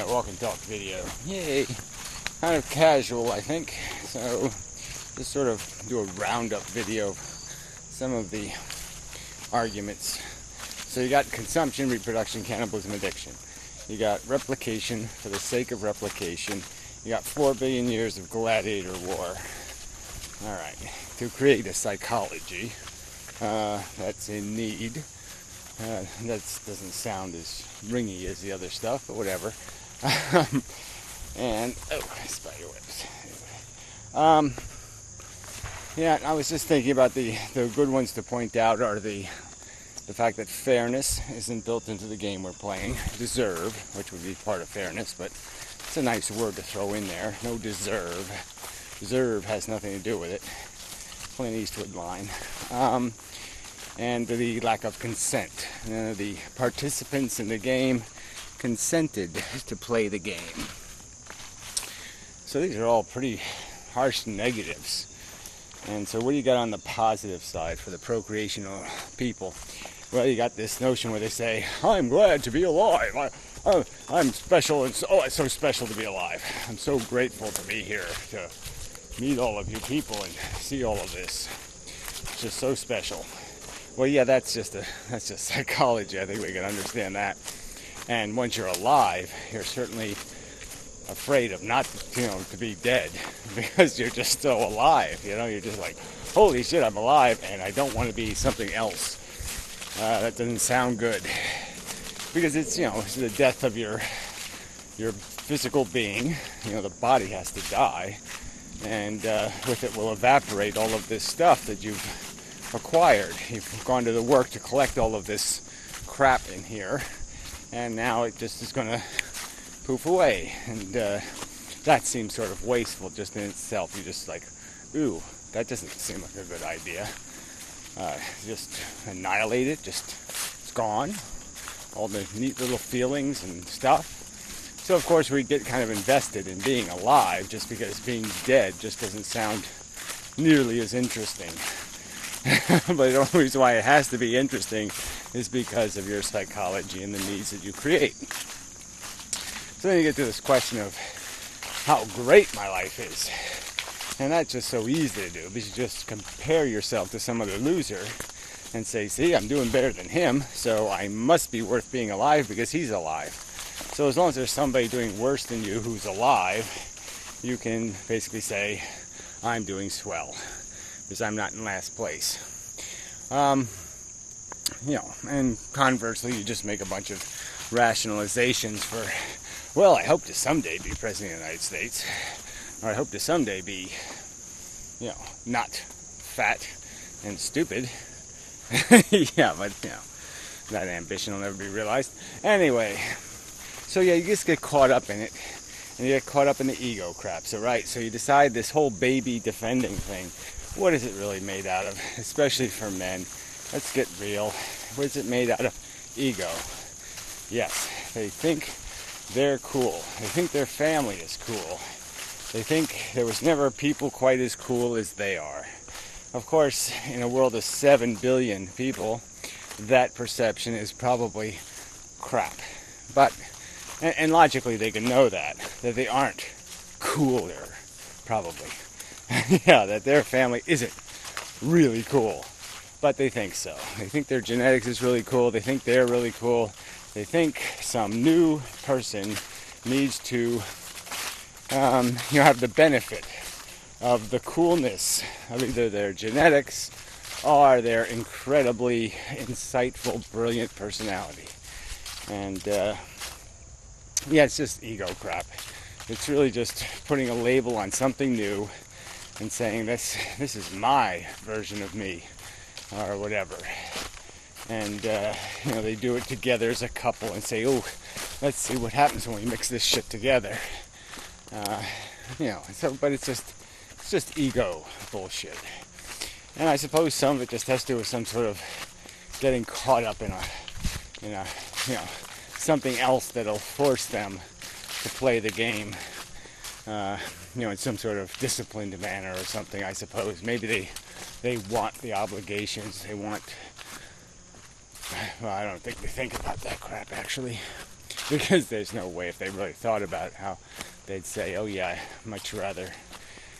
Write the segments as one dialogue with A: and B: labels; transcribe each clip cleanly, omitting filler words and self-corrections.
A: Walk and talk video. Yay. Kind of casual, I think. So, just sort of do a roundup video of some of the arguments. So you got consumption, reproduction, cannibalism, addiction. You got replication for the sake of replication. You got 4 billion years of gladiator war. Alright, to create a psychology that's in need. That doesn't sound as ringy as the other stuff, but whatever. And, spider webs. Yeah, I was just thinking about the good ones to point out are the fact that fairness isn't built into the game we're playing. Deserve, which would be part of fairness, but it's a nice word to throw in there. No deserve. Deserve has nothing to do with it. Clint Eastwood line. And the lack of consent. The participants in the game consented to play the game. So these are all pretty harsh negatives. And so what do you got on the positive side for the procreational people? Well, you got this notion where they say, I'm glad to be alive. I'm special, and it's so special to be alive. I'm so grateful to be here, to meet all of you people and see all of this. It's just so special. Well, yeah, that's just psychology. I think we can understand that. And once you're alive, you're certainly afraid of not, to be dead because you're just so alive. You're just like, holy shit, I'm alive, and I don't want to be something else. That doesn't sound good because it's the death of your physical being. The body has to die, and with it will evaporate all of this stuff that you've acquired. You've gone to the work to collect all of this crap in here, and now it just is going to poof away, and that seems sort of wasteful just in itself. You're just like, ooh, that doesn't seem like a good idea. Just annihilate it, it's gone. All the neat little feelings and stuff. So of course we get kind of invested in being alive just because being dead just doesn't sound nearly as interesting. But the only reason why it has to be interesting is because of your psychology and the needs that you create. So then you get to this question of how great my life is. And that's just so easy to do, because you just compare yourself to some other loser and say, see, I'm doing better than him, so I must be worth being alive because he's alive. So as long as there's somebody doing worse than you who's alive, you can basically say, I'm doing swell, because I'm not in last place. And conversely, you just make a bunch of rationalizations for, well, I hope to someday be President of the United States, or I hope to someday be, not fat and stupid. Yeah, but, that ambition will never be realized. Anyway, so yeah, you just get caught up in it, and you get caught up in the ego crap. So you decide this whole baby defending thing, what is it really made out of, especially for men? Let's get real. What is it made out of? Ego. Yes, they think they're cool. They think their family is cool. They think there was never people quite as cool as they are. Of course, in a world of 7 billion people, that perception is probably crap. But, and logically they can know that they aren't cooler, probably. Yeah, that their family isn't really cool. But they think so. They think their genetics is really cool. They think they're really cool. They think some new person needs to, have the benefit of the coolness of either their genetics or their incredibly insightful, brilliant personality. And, it's just ego crap. It's really just putting a label on something new and saying this is my version of me, or whatever. And they do it together as a couple and say, oh, let's see what happens when we mix this shit together. But it's just ego bullshit. And I suppose some of it just has to do with some sort of getting caught up in a something else that'll force them to play the game in some sort of disciplined manner or something, I suppose. Maybe they want the obligations, they want, well, I don't think they think about that crap, actually. because there's no way if they really thought about how they'd say, oh yeah, I'd much rather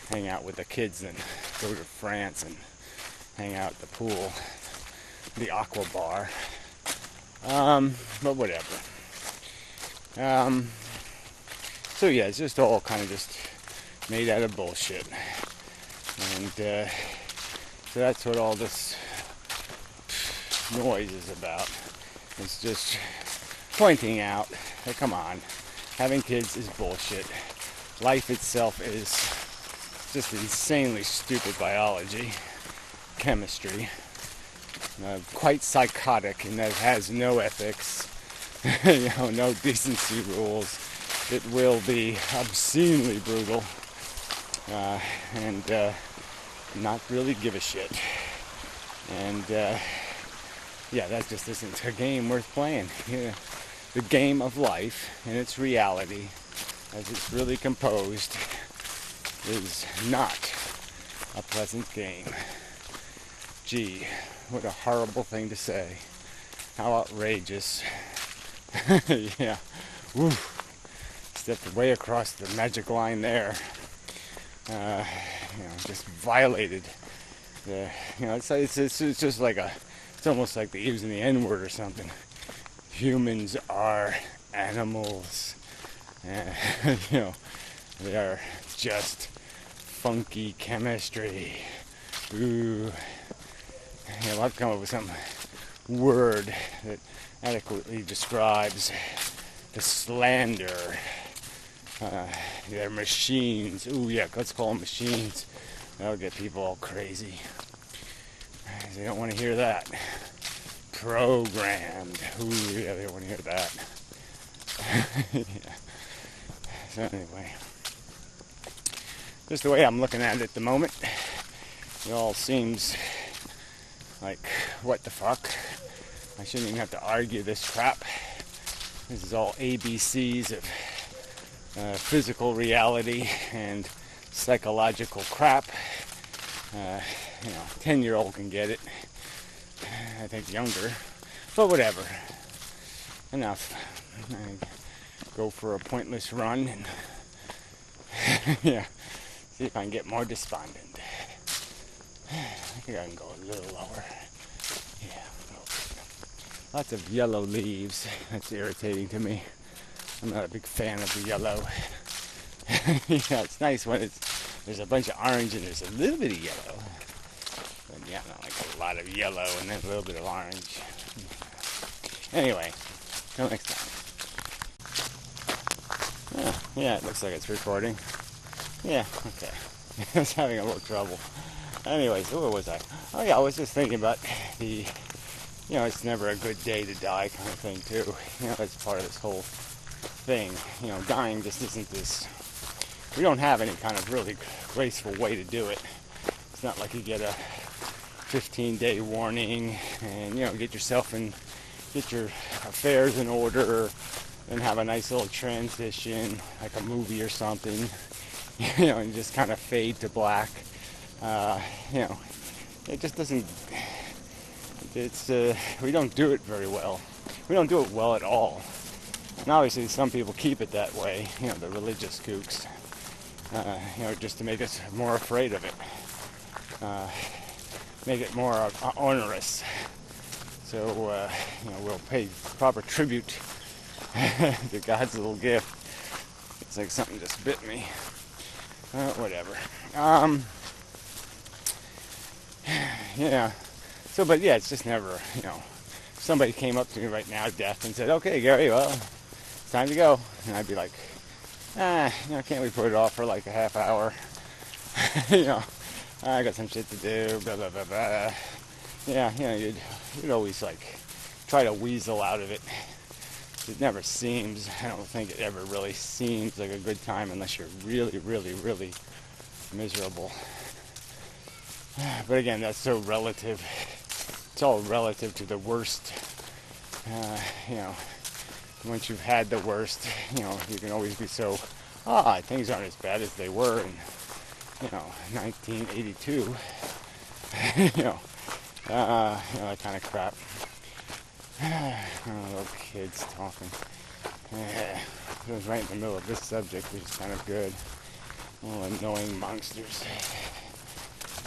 A: hang out with the kids than go to France and hang out at the pool, the aqua bar. But whatever. So yeah, it's just all kind of just made out of bullshit. And so that's what all this noise is about. It's just pointing out that, come on, having kids is bullshit. Life itself is just insanely stupid biology, chemistry, quite psychotic in that it has no ethics, no decency rules. It will be obscenely brutal and not really give a shit. And yeah, that just isn't a game worth playing. The game of life and its reality, as it's really composed, is not a pleasant game. Gee, what a horrible thing to say. How outrageous. Yeah. Woo. Stepped way across the magic line there. Just violated the, it's just like it's almost like they're using the N-word or something. Humans are animals. They are just funky chemistry. Ooh. I've come up with some word that adequately describes the slander. They're machines. Ooh, yeah, let's call them machines. That'll get people all crazy. They don't want to hear that. Programmed. Ooh, yeah, they don't want to hear that. Yeah. So anyway, just the way I'm looking at it at the moment, it all seems like, what the fuck? I shouldn't even have to argue this crap. This is all ABCs of physical reality and psychological crap. 10-year-old can get it. I think younger. But whatever. Enough. I go for a pointless run and yeah, see if I can get more despondent. I think I can go a little lower. Yeah. Lots of yellow leaves. That's irritating to me. I'm not a big fan of the yellow. It's nice when there's a bunch of orange and there's a little bit of yellow. But yeah, not like a lot of yellow and then a little bit of orange. Anyway, till next time. Yeah, it looks like it's recording. Yeah, okay. I was having a little trouble. Anyways, where was I? Oh yeah, I was just thinking about the, it's never a good day to die kind of thing too. That's part of this whole thing. Dying just isn't this. We don't have any kind of really graceful way to do it. It's not like you get a 15-day warning and get your affairs in order and have a nice little transition like a movie or something. And just kind of fade to black. It just doesn't. We don't do it very well. We don't do it well at all. And obviously some people keep it that way, the religious kooks, just to make us more afraid of it, make it more onerous. So, we'll pay proper tribute to God's little gift. It's like something just bit me. Whatever. Yeah. So, but yeah, it's just never, somebody came up to me right now, deaf, and said, okay, Gary, well, it's time to go. And I'd be like, can't we put it off for like a half hour? I got some shit to do, blah, blah, blah, blah. Yeah, you'd always like try to weasel out of it. It never seems, I don't think it ever really seems like a good time unless you're really, really, really miserable. But again, that's so relative. It's all relative to the worst. Once you've had the worst, you can always be so, things aren't as bad as they were in, 1982. That kind of crap. Little kids talking. It was right in the middle of this subject, which is kind of good. Oh, annoying monsters.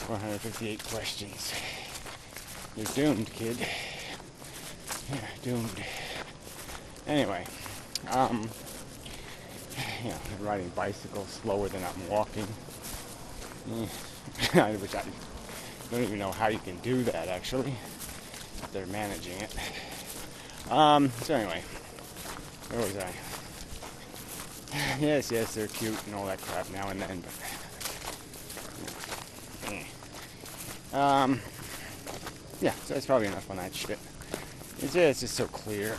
A: 458 questions. You're doomed, kid. Yeah, doomed. Anyway, I'm riding bicycles slower than I'm walking. Which I don't even know how you can do that, actually. But they're managing it. So anyway, where was I? Yes, they're cute and all that crap now and then, but yeah, so that's probably enough on that shit. It's just so clear,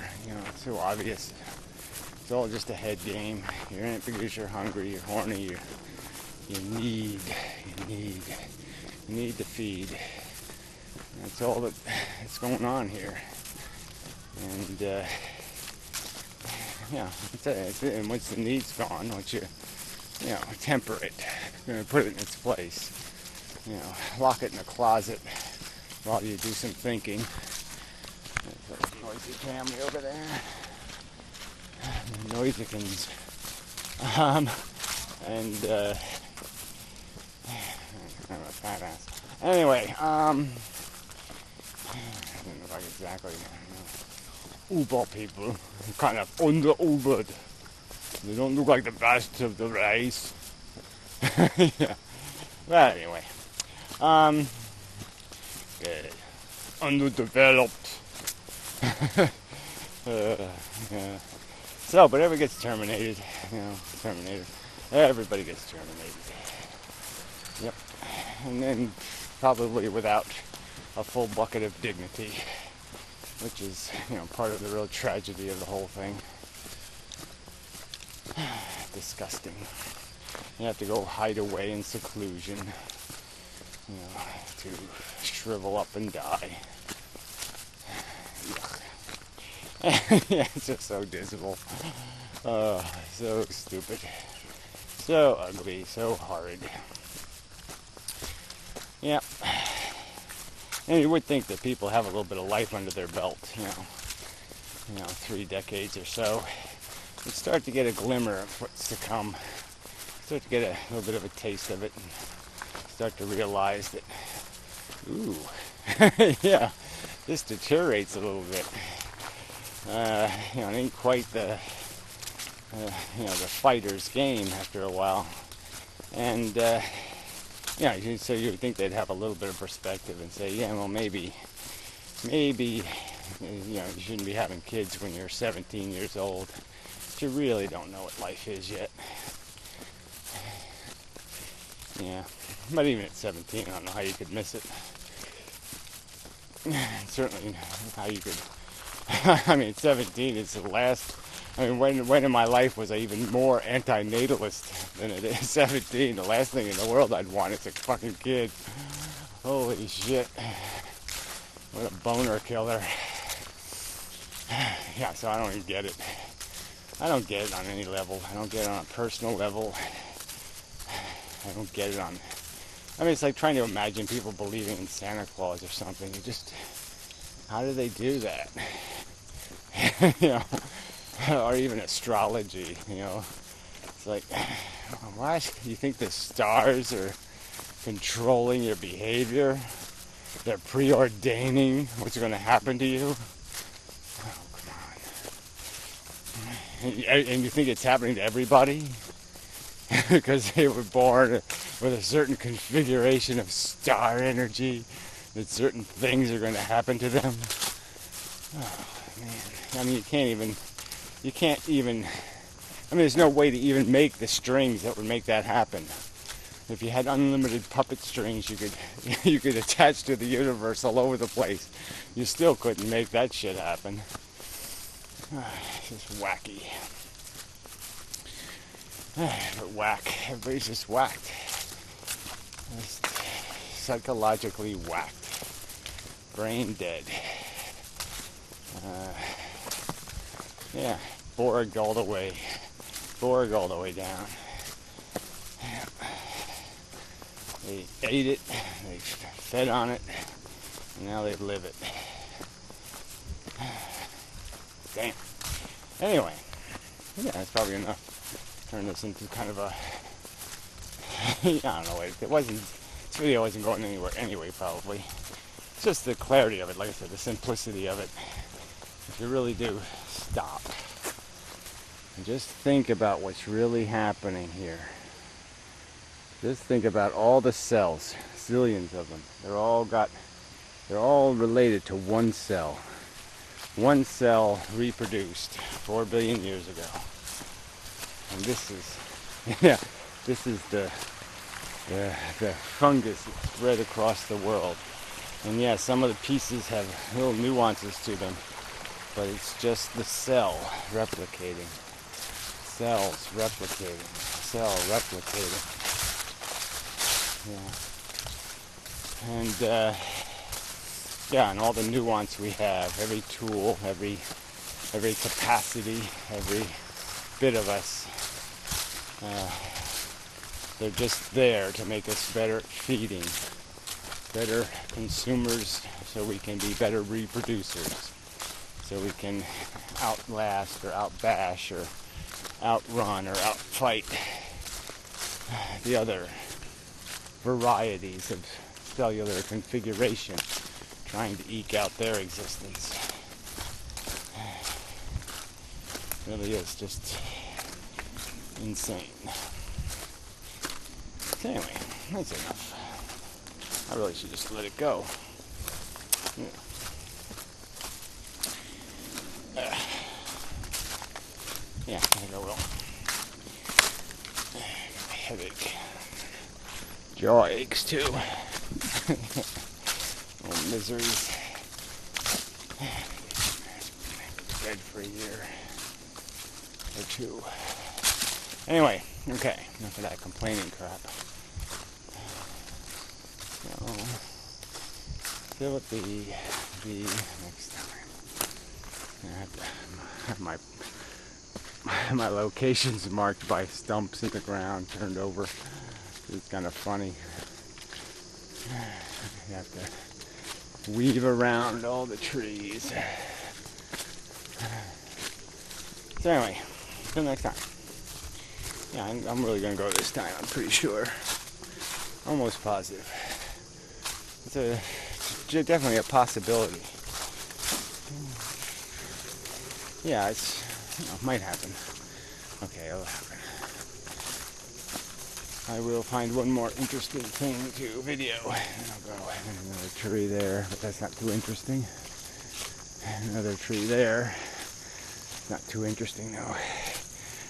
A: it's so obvious. It's all just a head game. You're in it because you're hungry, you're horny, you need to feed. That's all that's going on here. And and once the need's gone, once you temper it, put it in its place, lock it in a closet while you do some thinking. There's a noisy family over there. Noisikins. I'm a fat ass. Anyway, I don't know like exactly. Uber people, kind of under-Ubered. They don't look like the best of the race. Yeah. But anyway, good. Underdeveloped. Yeah. So, but everybody gets terminated. Everybody gets terminated. Yep. And then probably without a full bucket of dignity, which is, part of the real tragedy of the whole thing. Disgusting. You have to go hide away in seclusion, to shrivel up and die. Yuck. Yeah, it's just so dismal. So stupid. So ugly, so horrid. Yeah. And you would think that people have a little bit of life under their belt, 3 decades or so. You'd start to get a glimmer of what's to come. Start to get a little bit of a taste of it and start to realize that, yeah, this deteriorates a little bit. It ain't quite the fighter's game after a while. And, so you would think they'd have a little bit of perspective and say, yeah, well, maybe, you shouldn't be having kids when you're 17 years old. But you really don't know what life is yet. Yeah, but even at 17, I don't know how you could miss it. Certainly how you could. I mean, 17 is the last. I mean, when in my life was I even more anti-natalist than it is 17? The last thing in the world I'd want is a fucking kid. Holy shit. What a boner killer. Yeah, so I don't even get it. I don't get it on any level. I don't get it on a personal level. I don't get it on... I mean, it's like trying to imagine people believing in Santa Claus or something. You just... How do they do that? Or even astrology, It's like, what? You think the stars are controlling your behavior? They're preordaining what's going to happen to you? Oh, come on. And you think it's happening to everybody? Because they were born with a certain configuration of star energy, that certain things are going to happen to them. Oh, man. I mean, you can't even, I mean, there's no way to even make the strings that would make that happen. If you had unlimited puppet strings you could attach to the universe all over the place, you still couldn't make that shit happen. It's just wacky. But whack. Everybody's just whacked. Just psychologically whacked. Brain dead. Yeah, Borg all the way. Borg all the way down. They ate it, they fed on it, and now they live it. Damn. Anyway, Yeah, that's probably enough. Turn this into kind of a, I don't know, this video wasn't going anywhere anyway, probably. It's just the clarity of it, like I said, the simplicity of it. If you really do stop and just think about what's really happening here. Just think about all the cells, zillions of them. They're all related to one cell. One cell reproduced 4 billion years ago. And this is, yeah, this is the fungus that spread across the world. And yeah, some of the pieces have little nuances to them, but it's just the cell replicating. Cells replicating. Cell replicating. Yeah. And yeah, and all the nuance we have, every tool, every capacity, every bit of us, they're just there to make us better at feeding, better consumers, so we can be better reproducers, so we can outlast or outbash or outrun or outfight the other varieties of cellular configuration trying to eke out their existence. It really is just insane. So anyway, that's enough. I really should just let it go. Yeah, I think I will. Headache. Jaw aches too. Little miseries. Bed for a year or two. Anyway, okay, enough of that complaining crap. So, see what the next time. I have to have my locations marked by stumps in the ground, turned over. It's kind of funny. You have to weave around all the trees. So anyway, till next time. Yeah, I'm really going to go this time, I'm pretty sure. Almost positive. It's definitely a possibility. Yeah, it might happen. Okay, it'll happen. I will find one more interesting thing to video. And I'll go. And another tree there, but that's not too interesting. Another tree there. Not too interesting though.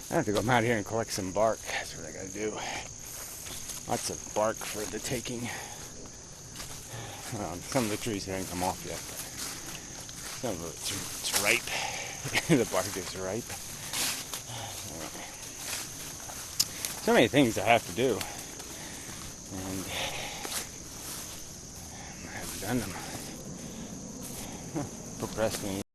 A: I have to go out here and collect some bark. That's what I gotta do. Lots of bark for the taking. Well, some of the trees haven't come off yet, but some of it's ripe. The bark is ripe. Anyway. So many things I have to do, and I haven't done them. Procrastinating.